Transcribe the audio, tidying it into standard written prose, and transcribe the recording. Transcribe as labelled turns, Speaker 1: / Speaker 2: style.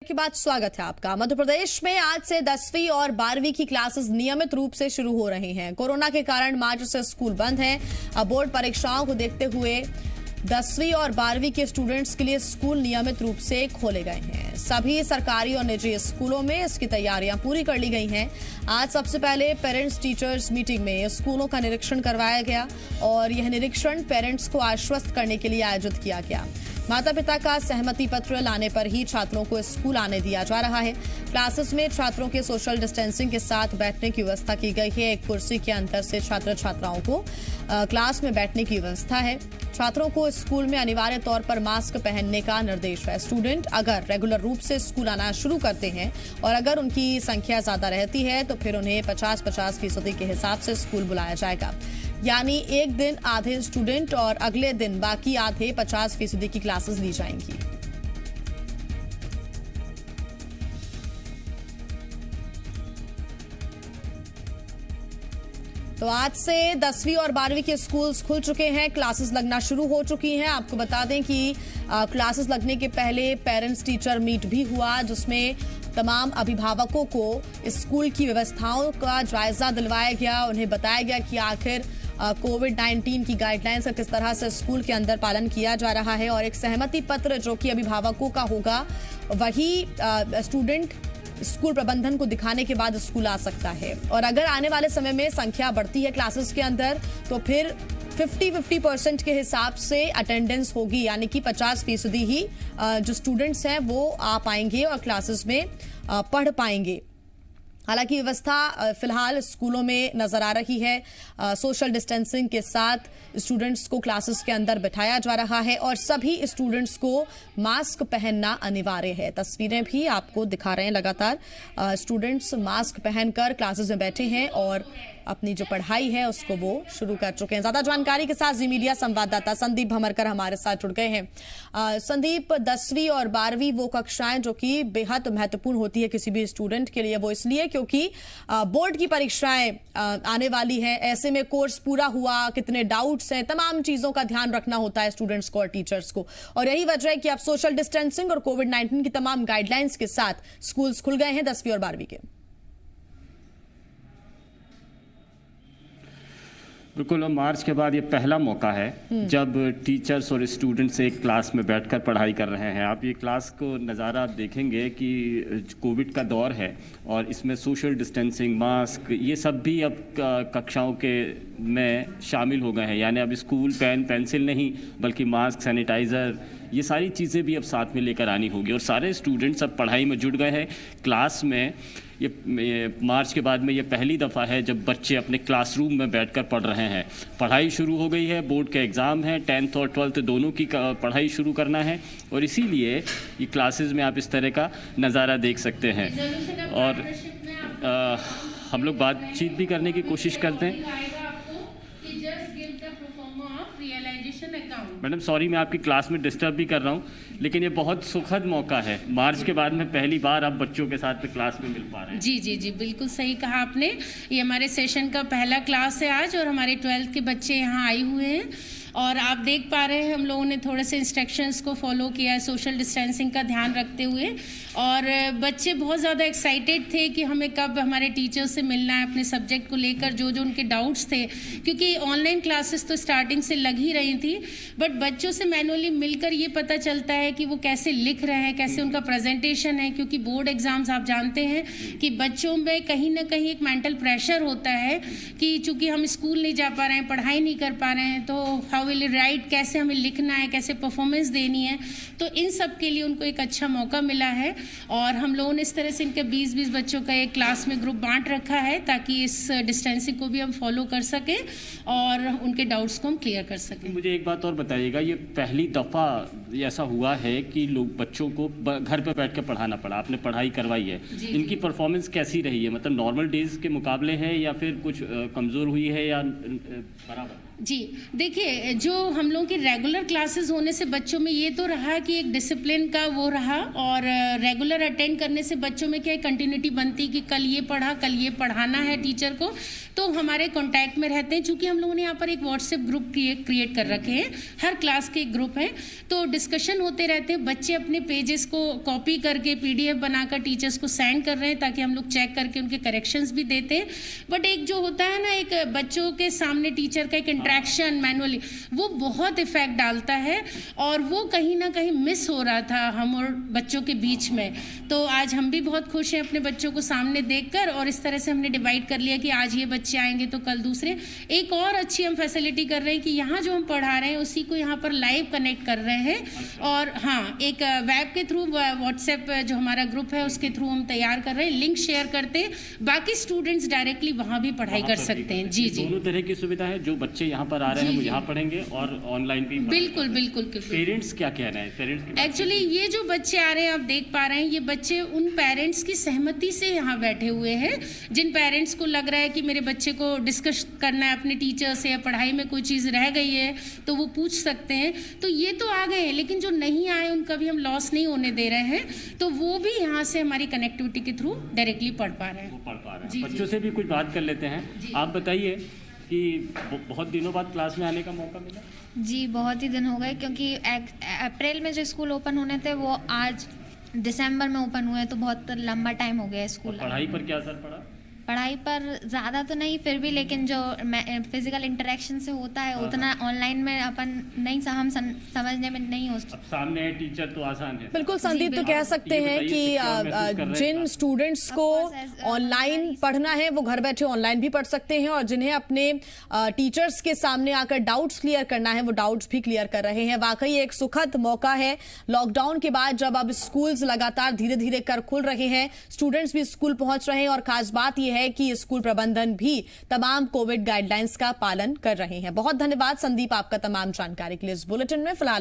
Speaker 1: के बाद स्वागत है आपका। मध्य प्रदेश में आज से 10वीं और 12वीं की क्लासेस नियमित रूप से शुरू हो रही हैं। कोरोना के कारण मार्च से स्कूल बंद हैं। अब बोर्ड परीक्षाओं को देखते हुए 10वीं और 12वीं के स्टूडेंट्स के लिए स्कूल नियमित रूप से खोले गए हैं। सभी सरकारी और निजी स्कूलों में इसकी तैयारियां पूरी कर ली गई हैं। आज सबसे पहले पेरेंट्स टीचर्स मीटिंग में स्कूलों का निरीक्षण करवाया गया और यह निरीक्षण पेरेंट्स को आश्वस्त करने के लिए आयोजित किया गया। माता पिता का सहमति पत्र लाने पर ही छात्रों को स्कूल आने दिया जा रहा है। क्लासेस में छात्रों के सोशल डिस्टेंसिंग के साथ बैठने की व्यवस्था की गई है। एक कुर्सी के अंतर से छात्र छात्राओं को क्लास में बैठने की व्यवस्था है। छात्रों को स्कूल में अनिवार्य तौर पर मास्क पहनने का निर्देश है। स्टूडेंट अगर रेगुलर रूप से स्कूल आना शुरू करते हैं और अगर उनकी संख्या ज्यादा रहती है तो फिर उन्हें 50-50% के हिसाब से स्कूल बुलाया जाएगा। यानी एक दिन आधे स्टूडेंट और अगले दिन बाकी आधे 50% की क्लासेस ली जाएंगी। तो आज से 10वीं और 12वीं के स्कूल्स खुल चुके हैं, क्लासेस लगना शुरू हो चुकी हैं। आपको बता दें कि क्लासेस लगने के पहले पेरेंट्स टीचर मीट भी हुआ, जिसमें तमाम अभिभावकों को स्कूल की व्यवस्थाओं का जायजा दिलवाया गया। उन्हें बताया गया कि आखिर कोविड-19 की गाइडलाइंस का किस तरह से स्कूल के अंदर पालन किया जा रहा है और एक सहमति पत्र जो कि अभिभावकों का होगा वही स्टूडेंट स्कूल प्रबंधन को दिखाने के बाद स्कूल आ सकता है। और अगर आने वाले समय में संख्या बढ़ती है क्लासेस के अंदर तो फिर 50-50% के हिसाब से अटेंडेंस होगी, यानी कि 50% ही जो स्टूडेंट्स हैं वो आ पाएंगे और क्लासेस में पढ़ पाएंगे। हालांकि व्यवस्था फिलहाल स्कूलों में नजर आ रही है। सोशल डिस्टेंसिंग के साथ स्टूडेंट्स को क्लासेस के अंदर बिठाया जा रहा है और सभी स्टूडेंट्स को मास्क पहनना अनिवार्य है। तस्वीरें भी आपको दिखा रहे हैं लगातार। स्टूडेंट्स मास्क पहनकर क्लासेस में बैठे हैं और अपनी जो पढ़ाई है उसको वो शुरू कर चुके हैं। ज्यादा जानकारी के साथ जी मीडिया संवाददाता संदीप भमरकर हमारे साथ जुड़ गए हैं। संदीप, 10वीं और 12वीं वो कक्षाएं जो कि बेहद महत्वपूर्ण होती है किसी भी स्टूडेंट के लिए, वो इसलिए क्योंकि बोर्ड की परीक्षाएं आने वाली हैं। ऐसे में कोर्स पूरा हुआ, कितने डाउट्स हैं, तमाम चीजों का ध्यान रखना होता है स्टूडेंट्स को और टीचर्स को। और यही वजह है कि अब सोशल डिस्टेंसिंग और कोविड-19 की तमाम गाइडलाइंस के साथ स्कूल्स खुल गए हैं 10वीं और 12वीं के।
Speaker 2: बिल्कुल, मार्च के बाद ये पहला मौका है जब टीचर्स और स्टूडेंट्स एक क्लास में बैठकर पढ़ाई कर रहे हैं। आप ये क्लास को नज़ारा देखेंगे कि कोविड का दौर है और इसमें सोशल डिस्टेंसिंग, मास्क, ये सब भी अब कक्षाओं के में शामिल हो गए हैं। यानी अब स्कूल पेन पेंसिल नहीं बल्कि मास्क, सैनिटाइज़र, ये सारी चीज़ें भी अब साथ में लेकर आनी होगी। और सारे स्टूडेंट्स अब पढ़ाई में जुट गए हैं क्लास में। ये मार्च के बाद में ये पहली दफ़ा है जब बच्चे अपने क्लासरूम में बैठकर पढ़ रहे हैं। पढ़ाई शुरू हो गई है, बोर्ड के एग्ज़ाम हैं, 10th और 12th दोनों की पढ़ाई शुरू करना है और इसीलिए ये क्लासेस में आप इस तरह का नज़ारा देख सकते हैं। और हम लोग बातचीत भी करने की कोशिश करते हैं। मैडम सॉरी, मैं आपकी क्लास में डिस्टर्ब भी कर रहा हूँ, लेकिन ये बहुत सुखद मौका है। मार्च के बाद में पहली बार आप बच्चों के साथ में क्लास में मिल पा रहे हैं।
Speaker 3: जी जी जी, बिल्कुल सही कहा आपने। ये हमारे सेशन का पहला क्लास है आज और हमारे 12th के बच्चे यहाँ आए हुए हैं और आप देख पा रहे हैं हम लोगों ने थोड़े से इंस्ट्रक्शंस को फॉलो किया है सोशल डिस्टेंसिंग का ध्यान रखते हुए। और बच्चे बहुत ज़्यादा एक्साइटेड थे कि हमें कब हमारे टीचर से मिलना है अपने सब्जेक्ट को लेकर, जो जो उनके डाउट्स थे, क्योंकि ऑनलाइन क्लासेस तो स्टार्टिंग से लग ही रही थी। बट बच्चों से मैनुअली मिलकर ये पता चलता है कि वो कैसे लिख रहे हैं, कैसे उनका प्रेजेंटेशन है, क्योंकि बोर्ड एग्जाम्स आप जानते हैं कि बच्चों में कहीं ना कहीं एक मेंटल प्रेशर होता है कि चूँकि हम स्कूल नहीं जा पा रहे हैं, पढ़ाई नहीं कर पा रहे हैं, तो हाउ विल राइट, कैसे हमें लिखना है, कैसे परफॉर्मेंस देनी है। तो इन सब के लिए उनको एक अच्छा मौका मिला है और हम लोगों ने इस तरह से इनके 20-20 बच्चों का एक क्लास में ग्रुप बांट रखा है ताकि इस डिस्टेंसिंग को भी हम फॉलो कर सकें और उनके डाउट्स को हम क्लियर कर सकें।
Speaker 2: मुझे एक बात और बताइएगा, ये पहली दफ़ा ऐसा हुआ है कि लोग बच्चों को घर पे बैठ कर पढ़ाना पड़ा, आपने पढ़ाई करवाई है, इनकी परफॉर्मेंस कैसी रही है? मतलब नॉर्मल डेज के मुकाबले है या फिर कुछ कमज़ोर हुई है या बराबर?
Speaker 3: जी देखिए, जो हम लोगों की रेगुलर क्लासेस होने से बच्चों में ये तो रहा कि एक डिसिप्लिन का वो रहा, और रेगुलर अटेंड करने से बच्चों में क्या कंटिन्यूटी बनती कि कल ये पढ़ा, कल ये पढ़ाना है टीचर को, तो हमारे कांटेक्ट में रहते हैं। चूंकि हम लोगों ने यहाँ पर एक व्हाट्सएप ग्रुप क्रिएट कर रखे हैं, हर क्लास के एक ग्रुप है, तो डिस्कशन होते रहते हैं। बच्चे अपने पेजेस को कॉपी करके PDF बनाकर टीचर्स को सेंड कर रहे हैं ताकि हम लोग चेक करके उनके करेक्शंस भी देते हैं। बट एक जो होता है ना, एक बच्चों के सामने टीचर का एक इंटरेक्शन मैनुअली, वो बहुत इफेक्ट डालता है, और वो कहीं ना कहीं मिस हो रहा था हम और बच्चों के बीच में। तो आज हम भी बहुत खुश हैं अपने बच्चों को सामने देखकर, और इस तरह से हमने डिवाइड कर लिया कि आज ये बच्चे आएंगे तो कल दूसरे। एक और अच्छी हम फैसिलिटी कर रहे हैं कि यहाँ जो हम पढ़ा रहे हैं उसी को यहाँ पर लाइव कनेक्ट कर रहे हैं, और हाँ, एक वेब के थ्रू, व्हाट्सएप जो हमारा ग्रुप है उसके थ्रू हम तैयार कर रहे हैं, लिंक शेयर करते हैं, बाकी स्टूडेंट्स डायरेक्टली वहाँ भी पढ़ाई कर सकते हैं। जी जी,
Speaker 2: दोनों तरह की सुविधा है, जो बच्चे यहाँ पर आ रहे हैं वो यहाँ पढ़ेंगे और ऑनलाइन भी।
Speaker 3: बिल्कुल बिल्कुल।
Speaker 2: पेरेंट्स क्या कहना है? पेरेंट्स
Speaker 3: एक्चुअली ये जो बच्चे आ रहे हैं, आप देख पा रहे हैं, ये बच्चे उन पेरेंट्स की सहमति से यहाँ बैठे हुए हैं, जिन पेरेंट्स को लग रहा है कि मेरे बच्चे को डिस्कस करना है अपने टीचर से, या पढ़ाई में कोई चीज़ रह गई है तो वो पूछ सकते हैं। तो ये तो आ गए हैं, लेकिन जो नहीं आए उनका भी हम लॉस नहीं होने दे रहे हैं, तो वो भी यहाँ से हमारी कनेक्टिविटी के थ्रू डायरेक्टली पढ़ पा रहे हैं।
Speaker 2: बच्चों से भी कुछ बात कर लेते हैं। आप बताइए कि बहुत दिनों बाद क्लास में आने का मौका मिला?
Speaker 4: जी बहुत ही दिन हो गए, क्योंकि अप्रैल में जो स्कूल ओपन होने थे वो आज दिसंबर में ओपन हुए, तो बहुत लंबा टाइम हो गया स्कूल।
Speaker 2: पढ़ाई पर क्या असर पड़ा?
Speaker 4: पढ़ाई पर ज़्यादा तो नहीं, फिर भी लेकिन जो फिजिकल इंटरेक्शन से होता है उतना ऑनलाइन में अपन नहीं, हम समझने में नहीं हो।
Speaker 2: अब सामने है टीचर तो आसान है।
Speaker 1: बिल्कुल संदीप, तो कह सकते हैं कि जिन स्टूडेंट्स को ऑनलाइन पढ़ना है वो घर बैठे ऑनलाइन भी पढ़ सकते हैं, और जिन्हें अपने टीचर्स के सामने आकर डाउट्स क्लियर करना है वो डाउट्स भी क्लियर कर रहे हैं। वाकई एक सुखद मौका है लॉकडाउन के बाद, जब अब स्कूल्स लगातार धीरे धीरे कर खुल रहे हैं, स्टूडेंट्स भी स्कूल पहुंच रहे हैं, और खास बात यह है कि स्कूल प्रबंधन भी तमाम कोविड गाइडलाइंस का पालन कर रहे हैं। बहुत धन्यवाद संदीप आपका तमाम जानकारी के लिए इस बुलेटिन में। फिलहाल